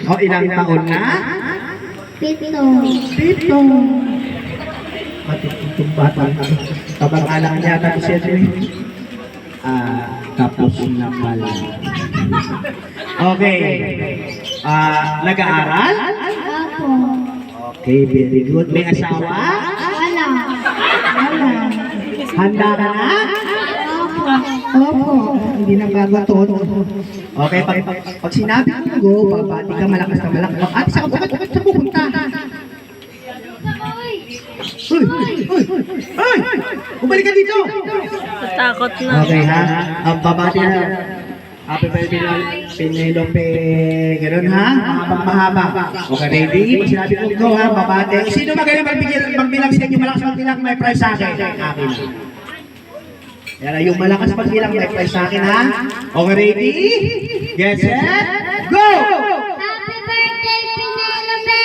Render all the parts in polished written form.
O, ilang taon na? 7. 7. Pati itong batang kabang-anak niya tapos siya tapos na pala. Okay. Nag-aaral? Opo. Okay, very good. May asawa? Wala. Handa ka na? Opo. Hindi na babaton. Okay, pag sinabi ko go, babati ka malakas na malakas. Ate, saan pupunta? Hoy! Bumalik ka dito! Takot na. Okay ha? Ang babati na. Happy birthday na Penelope. Ganun ha? Mahaba. Okay, ready? Pag sinabi ko go ha, babati. Sino magaling magbilang sa inyo? Malakas magbilang, may prize sa akin. Akin. Yan, yung malakas magbilang, may prize sa akin ha? Okay, ready? Get set, go! Happy birthday, Penelope!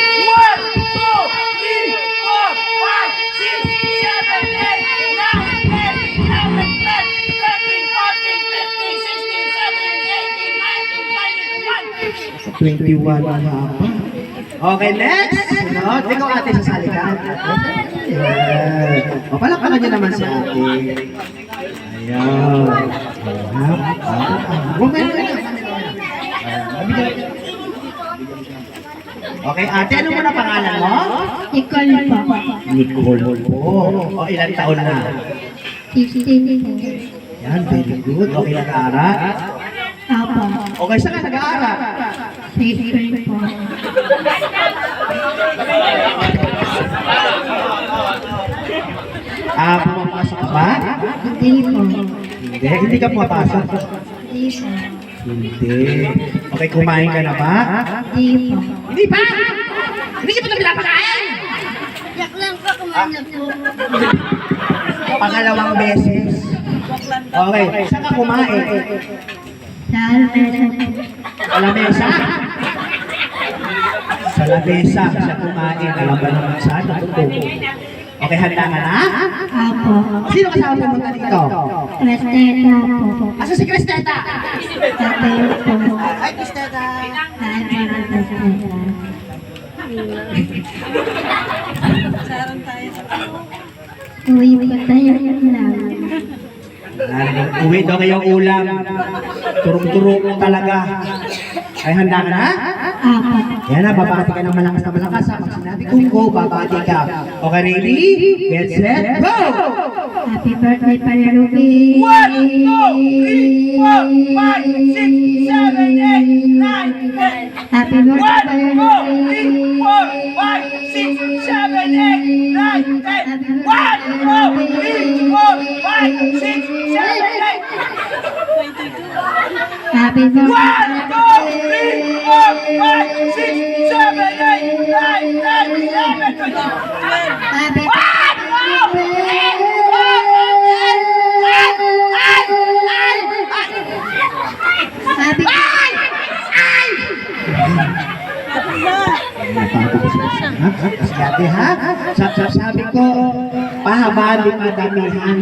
21 na pa. Okay, next. Sunod. Ikaw ate sa salikan. Ayan. O, palakpakan niyo naman si ate. Ayan. Okay, ate, ano mo na pangalan mo? Nicole po. Nicole po. O, ilang taon na? 16 po. Yan, very good. Okay, nag-aaral? Opo. Okay, saan ka nag-aaral? 6 grade po. Pumapasok ka ba? Hindi po. Hindi ka pumapasok. Hindi po. Hindi. Okay, kumain ka na ba? Hindi po. Hindi pa! Hindi ka pa ito pinapakain! Yak lang po, kumain na po. Pangalawang beses. Okay, saan ka kumain? Sa almesa po. Sa lamesa? Sa lamesa, siya kumain. Alam ba naman saan? Totoo. Okay, handa ka na? Opo. Sino kasama pumunta dito? Cresteta po. Asa si Cristeta? Tatay po. Hi, Cristeta! Hi, mga Cresteta. Uwi po tayo lang. Uwi daw kayong ulam. Turong-turong talaga. Ay, handa ka na? Opo. Yan na, babati ka ng malakas na malakas. Pag sinabi kong go, babati ka. Okay, ready? Get set, go! Happy birthday, Penelope! 1, 2, 3, 4, 5, 6, 7, 8, 9, 10. Happy birthday, 1, 2, 3, 4, 5, 6, 7, 8, 9, 10. 1, 2, 3, 4, 5, 6, 7, 8. Happy 1, 2, 3, 4, 5, 6, 7, 8, 9, 10. Happy Happy Sabi ha? Sabi ko, pahabali padamihan.